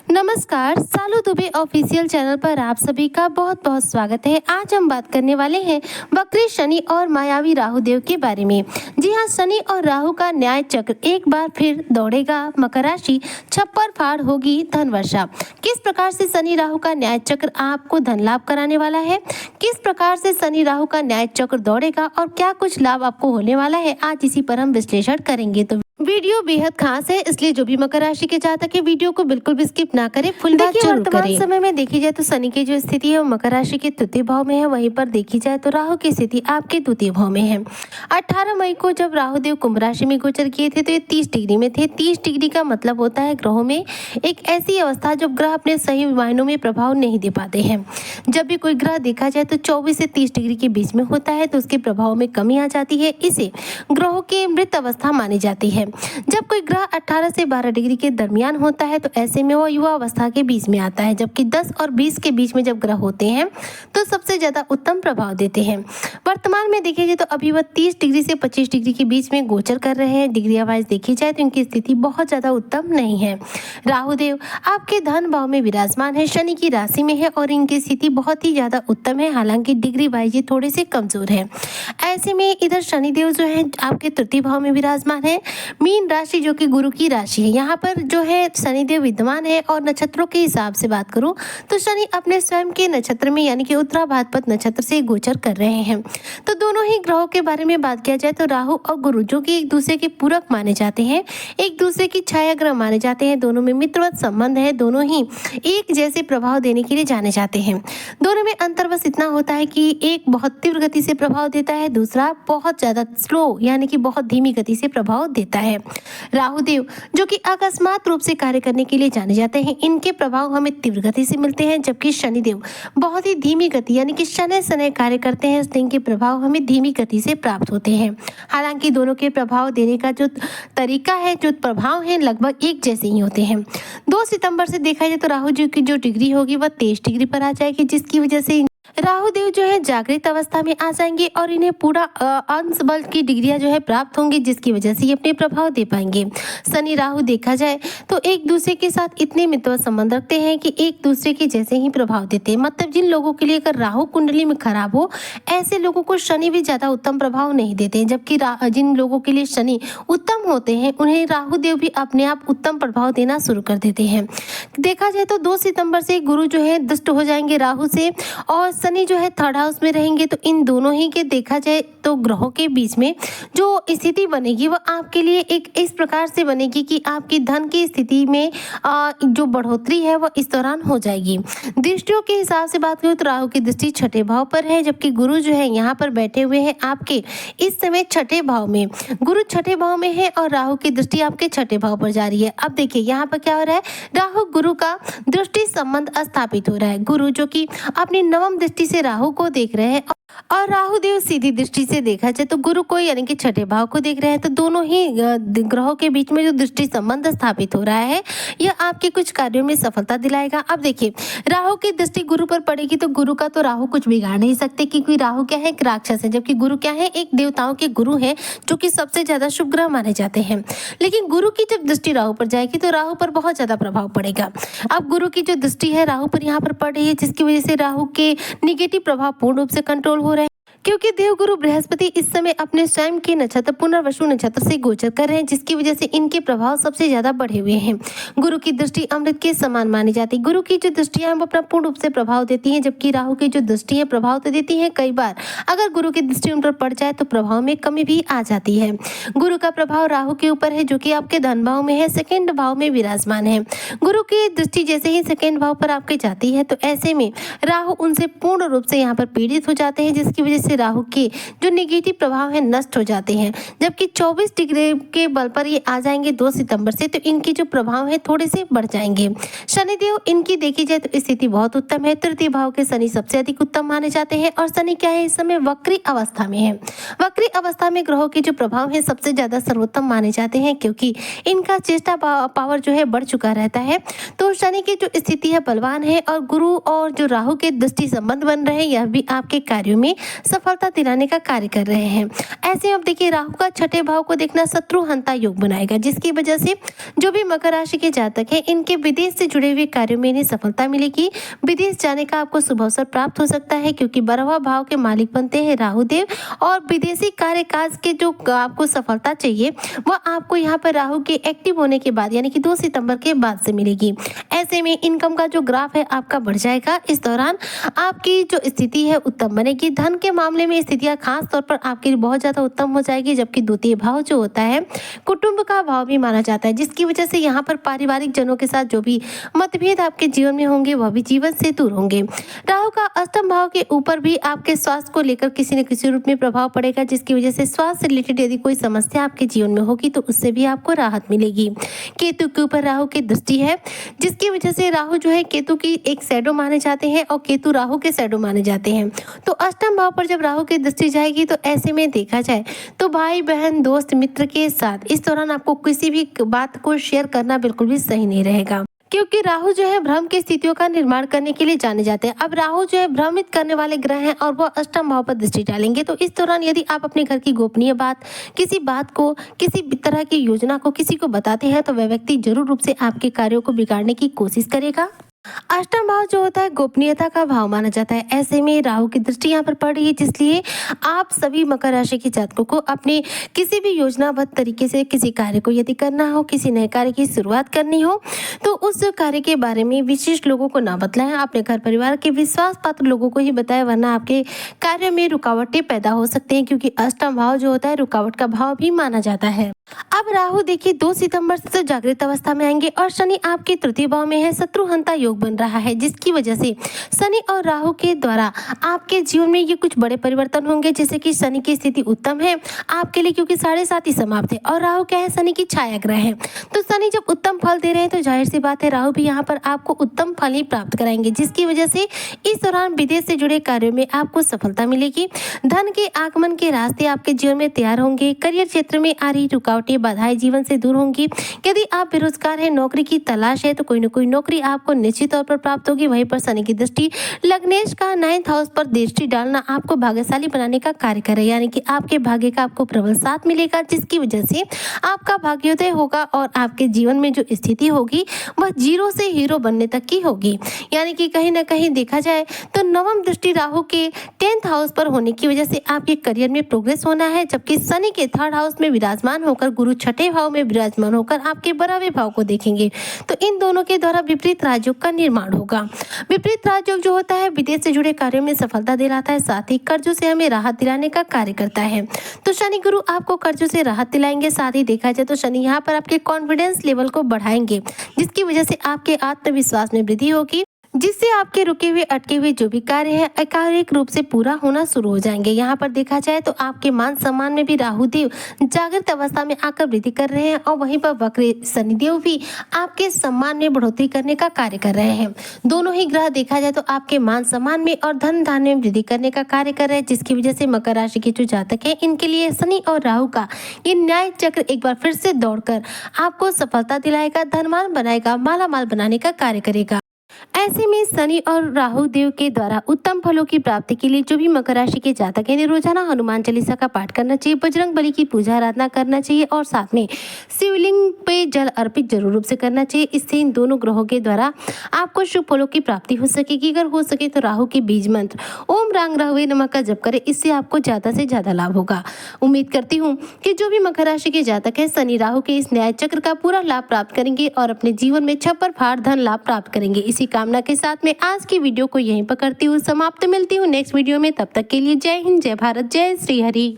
नमस्कार, सालू Dubey official channel पर आप सभी का बहुत बहुत स्वागत है। आज हम बात करने वाले हैं वक्री शनि और मायावी राहु देव के बारे में। जी हाँ, शनि और राहु का न्याय चक्र एक बार फिर दौड़ेगा। मकर राशि, छप्पर फाड़ होगी धन वर्षा। किस प्रकार से शनि राहु का न्याय चक्र आपको धन लाभ कराने वाला है, किस प्रकार से शनि राहु का न्याय चक्र दौड़ेगा और क्या कुछ लाभ आपको होने वाला है, आज इसी पर हम विश्लेषण करेंगे। तो वीडियो बेहद खास है, इसलिए जो भी मकर राशि के जातक है वीडियो को बिल्कुल भी स्किप ना करें, फुल वॉच जरूर करें। वर्तमान समय में देखी जाए तो शनि की जो स्थिति है वो मकर राशि के तृतीय भाव में है, वहीं पर देखी जाए तो राहु की स्थिति आपके द्वितीय भाव में है। 18 मई को जब राहु देव कुंभ राशि में गोचर किए थे तो ये 30 डिग्री में थे। 30 डिग्री का मतलब होता है ग्रहों में एक ऐसी अवस्था जब ग्रह अपने सही मायनों में प्रभाव नहीं दे पाते हैं। जब भी कोई ग्रह देखा जाए तो 24 से 30 डिग्री के बीच में होता है तो उसके प्रभाव में कमी आ जाती है, इसे ग्रहों की मृत अवस्था मानी जाती है। जब कोई ग्रह 18 से 12 डिग्री के दरमियान होता है तो ऐसे में वो युवा अवस्था के बीच में आता है, जबकि 10 और 20 के बीच में जब ग्रह होते हैं तो सबसे ज्यादा उत्तम प्रभाव देते हैं। वर्तमान में देखिए तो अभी वह 30 डिग्री से 25 डिग्री के बीच में गोचर कर रहे हैं। डिग्री वाइज देखी जाए तो इनकी स्थिति बहुत ज्यादा उत्तम नहीं है। राहु देव आपके धन भाव में विराजमान है, शनि की राशि में है और इनकी स्थिति बहुत ही ज्यादा उत्तम है, हालांकि डिग्री वाइज ये थोड़े से कमजोर है। ऐसे में इधर शनिदेव जो है आपके तृतीय भाव में विराजमान है। मीन राशि जो कि गुरु की राशि है, यहाँ पर जो है शनिदेव विद्यमान है और नक्षत्रों के हिसाब से बात करूं तो शनि अपने स्वयं के नक्षत्र में यानी कि उत्तरा भाद्रपद नक्षत्र से गोचर कर रहे हैं। तो दोनों ही ग्रहों के बारे में बात किया जाए तो राहु और गुरु जो कि एक दूसरे के पूरक माने जाते हैं, एक दूसरे की छाया ग्रह माने जाते हैं, दोनों में मित्रवत संबंध है, दोनों ही एक जैसे प्रभाव देने के लिए जाने जाते हैं। दोनों में अंतर बस इतना होता है कि एक बहुत तीव्र गति से प्रभाव देता है, दूसरा बहुत ज्यादा स्लो यानी कि बहुत धीमी गति से प्रभाव देता है। राहु देव जो कि अकस्मात रूप से कार्य करने के लिए जाने जाते हैं, इनके प्रभाव हमें तीव्र गति से मिलते हैं, जबकि शनिदेव बहुत ही धीमी गति यानी कि शनै शनै कार्य करते हैं, इसलिए इनके प्रभाव हमें धीमी गति से प्राप्त होते हैं। हालांकि दोनों के प्रभाव देने का जो तरीका है, जो प्रभाव है, लगभग एक जैसे ही होते हैं। 2 सितंबर से देखा जाए तो राहु जी की जो डिग्री होगी वह 23 डिग्री पर आ जाएगी, जिसकी वजह से राहु देव जो है जागृत अवस्था में आ जाएंगे और इन्हें पूरा अंश बल की डिग्रियां जो है प्राप्त होंगी, जिसकी वजह से ये अपने प्रभाव दे पाएंगे। शनि राहु देखा जाए तो एक दूसरे के साथ इतने मित्रवत संबंध रखते हैं कि एक दूसरे के जैसे ही प्रभाव देते हैं। मतलब जिन लोगों के लिए अगर राहु कुंडली में खराब हो, ऐसे लोगों को शनि भी ज्यादा उत्तम प्रभाव नहीं देते हैं, जबकि जिन लोगों के लिए शनि उत्तम होते हैं उन्हें राहु देव भी अपने आप उत्तम प्रभाव देना शुरू कर देते हैं। देखा जाए तो 2 सितंबर से गुरु जो है दुष्ट हो जाएंगे राहु से और शनि जो है थर्ड हाउस में रहेंगे, तो इन दोनों ही के देखा जाए तो ग्रहों के बीच में जो स्थिति बनेगी वह आपके लिए एक इस प्रकार से बनेगी कि आपकी धन की स्थिति में जो बढ़ोतरी है वह इस दौरान हो जाएगी। दृष्टियों के हिसाब से बात करूं तो राहु की दृष्टि छठे भाव पर है, जबकि गुरु जो है यहाँ पर बैठे हुए हैं आपके इस समय छठे भाव में। गुरु छठे भाव में है और राहु की दृष्टि आपके छठे भाव पर जा रही है। अब देखिए यहाँ पर क्या हो रहा है, राहु गुरु का दृष्टि संबंध स्थापित हो रहा है। गुरु जो कि अपनी नवम दृष्टि से राहु को देख रहे हैं और राहु देव सीधी दृष्टि से देखा जाए तो गुरु को यानी कि छठे भाव को देख रहे हैं। तो दोनों ही ग्रहों के बीच में जो दृष्टि संबंध स्थापित हो रहा है यह आपके कुछ कार्यों में सफलता दिलाएगा। अब देखिए राहु की दृष्टि गुरु पर पड़ेगी तो गुरु का तो राहु कुछ बिगाड़ नहीं सकते, क्योंकि राहु क्या है, एक राक्षस है, जबकि गुरु क्या है, एक देवताओं के गुरु है जो कि सबसे ज्यादा शुभ ग्रह माने जाते हैं। लेकिन गुरु की जब दृष्टि राहु पर जाएगी तो राहु पर बहुत ज्यादा प्रभाव पड़ेगा। अब गुरु की जो दृष्टि है राहु पर यहाँ पर पड़ रही है, जिसकी वजह से राहु के निगेटिव प्रभाव पूर्ण रूप से कंट्रोल हो रहे हैं, क्योंकि देवगुरु बृहस्पति इस समय अपने स्वयं के नक्षत्र पुनर्वसु नक्षत्र से गोचर कर रहे हैं, जिसकी वजह से इनके प्रभाव सबसे ज्यादा बढ़े हुए हैं। गुरु की दृष्टि अमृत के समान मानी जाती है। गुरु की जो दृष्टियां हैं वो अपना पूर्ण रूप से प्रभाव देती हैं, जबकि राहु की जो दृष्टि है प्रभाव तो देती है, कई बार अगर गुरु की दृष्टि उन पर पड़ जाए तो प्रभाव में कमी भी आ जाती है। गुरु का प्रभाव राहु के ऊपर है जो कि आपके धन भाव में है, सेकेंड भाव में विराजमान है। गुरु की दृष्टि जैसे ही सेकेंड भाव पर आपके जाती है तो ऐसे में राहु उनसे पूर्ण रूप से यहाँ पर पीड़ित हो जाते हैं, जिसकी वजह से राहु के जो नेगेटिव प्रभाव है नष्ट हो जाते हैं। जबकि 24 डिग्री के बल पर ये आ जाएंगे 2 सितंबर से, तो इनके जो प्रभाव है थोड़े से बढ़ जाएंगे। शनिदेव इनकी देखी जाए तो स्थिति बहुत उत्तम है। तृतीय भाव के शनि सबसे अधिक उत्तम माने जाते हैं और शनि क्या है, इस समय वक्री अवस्था में है। वक्री अवस्था में ग्रहों के जो प्रभाव है सबसे ज्यादा सर्वोत्तम माने जाते हैं, क्योंकि इनका चेष्टा पावर जो है बढ़ चुका रहता है। तो शनि की जो स्थिति है बलवान है और गुरु और जो राहु के दृष्टि संबंध बन रहे हैं, यह भी आपके कार्यों में सफलता दिलाने का कार्य कर रहे हैं। ऐसे अब देखिए राहु का छठे भाव को देखना शत्रुहंता योग बनाएगा, जिसकी वजह से जो भी मकर राशि के जातक हैं इनके विदेश से जुड़े हुए कार्यों में इन्हें सफलता मिलेगी। विदेश जाने का आपको शुभ अवसर प्राप्त हो सकता है, क्योंकि 12वां भाव के मालिक बनते हैं राहु देव, और विदेशी कार्य काज के जो आपको सफलता चाहिए वह आपको यहाँ पर राहु के एक्टिव होने के बाद यानी कि 2 सितंबर के बाद से मिलेगी। ऐसे में इनकम का जो ग्राफ है आपका बढ़ जाएगा। इस दौरान आपकी जो स्थिति है उत्तम बनेगी। धन के मामले में स्थितियां खास तौर पर आपके लिए बहुत ज्यादा उत्तम हो जाएगी, जबकि द्वितीय भाव जो होता है कुटुंब का भाव भी माना जाता है, जिसकी वजह से यहाँ पर पारिवारिक जनों के साथ जो भी मतभेद आपके जीवन में होंगे वह भी जीवन से दूर होंगे। राहु का अष्टम भाव के ऊपर भी आपके स्वास्थ्य को लेकर किसी न किसी रूप में प्रभाव पड़ेगा, जिसकी वजह से स्वास्थ्य से रिलेटेड यदि कोई समस्या आपके जीवन में होगी तो उससे भी आपको राहत मिलेगी। केतु के ऊपर राहु की दृष्टि है, जिसकी वजह से राहु जो है केतु की एक शैडो माने जाते हैं और केतु राहु के शैडो माने जाते हैं। तो अष्टम भाव पर जब राहु की दृष्टि जाएगी तो ऐसे में देखा जाए तो भाई बहन दोस्त मित्र के साथ इस दौरान आपको किसी भी बात को शेयर करना बिल्कुल भी सही नहीं रहेगा, क्योंकि राहु जो है भ्रम की स्थितियों का निर्माण करने के लिए जाने जाते हैं। अब राहु जो है भ्रमित करने वाले ग्रह हैं और वो अष्टम भाव पर दृष्टि डालेंगे। तो इस दौरान यदि आप अपने घर की गोपनीय बात, किसी बात को, किसी भी तरह की योजना को किसी को बताते हैं तो वह व्यक्ति जरूर रूप से आपके कार्यों को बिगाड़ने की कोशिश करेगा। अष्टम भाव जो होता है गोपनीयता का भाव माना जाता है। ऐसे में राहु की दृष्टि यहाँ पर पड़ रही है, जिसलिए आप सभी मकर राशि के जातकों को अपने किसी भी योजनाबद्ध तरीके से किसी कार्य को यदि करना हो, किसी नए कार्य की शुरुआत करनी हो तो उस कार्य के बारे में विशिष्ट लोगों को ना बतलाएं, अपने घर परिवार के विश्वास पात्र लोगों को ही बताएं, वरना आपके कार्य में रुकावटें पैदा हो सकते हैं, क्योंकि अष्टम भाव जो होता है रुकावट का भाव भी माना जाता है। अब राहु देखिए 2 सितंबर से तो जागृत अवस्था में आएंगे और शनि आपके तृतीय भाव में है, शत्रुहंता योग बन रहा है, जिसकी वजह से शनि और राहु के द्वारा आपके जीवन में ये कुछ बड़े परिवर्तन होंगे। जैसे कि शनि की स्थिति उत्तम है आपके लिए, क्योंकि 7.5 ही समाप्त है, और राहु क्या है शनि की छाया ग्रह है। तो शनि जब उत्तम फल दे रहे हैं तो जाहिर सी बात है राहु भी यहाँ पर आपको उत्तम फल ही प्राप्त कराएंगे, जिसकी वजह से इस दौरान विदेश से जुड़े कार्यों में आपको सफलता मिलेगी। धन के आगमन के रास्ते आपके जीवन में तैयार होंगे। करियर क्षेत्र में आ रही रुकावटें बाधाएं जीवन से दूर होंगी। यदि आप बेरोजगार हैं, नौकरी की तलाश है तो कोई न कोई नौकरी आपको निश्चित तौर पर प्राप्त होगी। वहीं पर शनि की दृष्टि लग्नेश का 9th हाउस पर दृष्टि डालना आपको भाग्यशाली बनाने का कार्य करे, यानी कि आपके भाग्य का आपको प्रबल साथ मिलेगा, जिसकी वजह से आपका भाग्योदय होगा और आपके जीवन में जो स्थिति होगी वह 0 से हीरो बनने तक की होगी। यानी कि कहीं ना कहीं देखा जाए तो नवम दृष्टि राहु के 10th हाउस पर होने की वजह से आपके करियर में प्रोग्रेस होना है, जबकि शनि के 3rd हाउस में विराजमान होकर गुरु 6ठे भाव में विराजमान होकर आपके 12वें भाव को देखेंगे। तो इन दोनों के द्वारा विपरीत राजयोग का निर्माण होगा। विपरीत राजयोग जो होता है विदेश से जुड़े कार्यों में सफलता दिलाता है, साथ ही कर्जों से हमें राहत दिलाने का कार्य करता है। तो शनि गुरु आपको कर्जों से राहत दिलाएंगे। साथ ही देखा जाए तो शनि यहाँ पर आपके कॉन्फिडेंस लेवल को बढ़ाएंगे, जिसकी वजह से आपके आत्मविश्वास में वृद्धि होगी, जिससे आपके रुके हुए अटके हुए जो भी कार्य है एकाएक रूप से पूरा होना शुरू हो जाएंगे। यहाँ पर देखा जाए तो आपके मान सम्मान में भी राहु देव जागृत अवस्था में आकर वृद्धि कर रहे हैं, और वहीं पर वक्र शनिदेव भी आपके सम्मान में बढ़ोतरी करने का कार्य कर रहे हैं। दोनों ही ग्रह देखा जाए तो आपके मान सम्मान में और धन धान्य में वृद्धि करने का कार्य कर रहे हैं, जिसकी वजह से मकर राशि के जो जातक है इनके लिए शनि और राहु का ये न्याय चक्र एक बार फिर से दौड़कर आपको सफलता दिलाएगा, धनवान बनाएगा, माला माल बनाने का कार्य करेगा। ऐसे में शनि और राहु देव के द्वारा उत्तम फलों की प्राप्ति के लिए जो भी मकर राशि के जातक हैं रोजाना हनुमान चालीसा का पाठ करना चाहिए, बजरंग बली की पूजा आराधना करना चाहिए, और साथ में शिवलिंग पे जल अर्पित जरूर रूप से करना चाहिए। इससे इन दोनों ग्रहों के द्वारा आपको शुभ फलों की प्राप्ति हो सकेगी। अगर हो सके तो राहु के बीज मंत्र ओम रांग राहुवे नमः का जप करें, इससे आपको ज्यादा से ज्यादा लाभ होगा। उम्मीद करती हूँ कि जो भी मकर राशि के जातक है शनि राहु के इस न्याय चक्र का पूरा लाभ प्राप्त करेंगे और अपने जीवन में छप्पर फाड़ धन लाभ प्राप्त करेंगे। इसी कामना के साथ में आज की वीडियो को यहीं पर करती हूँ समाप्त। मिलती हूँ नेक्स्ट वीडियो में, तब तक के लिए जय हिंद, जय भारत, जय श्री हरि।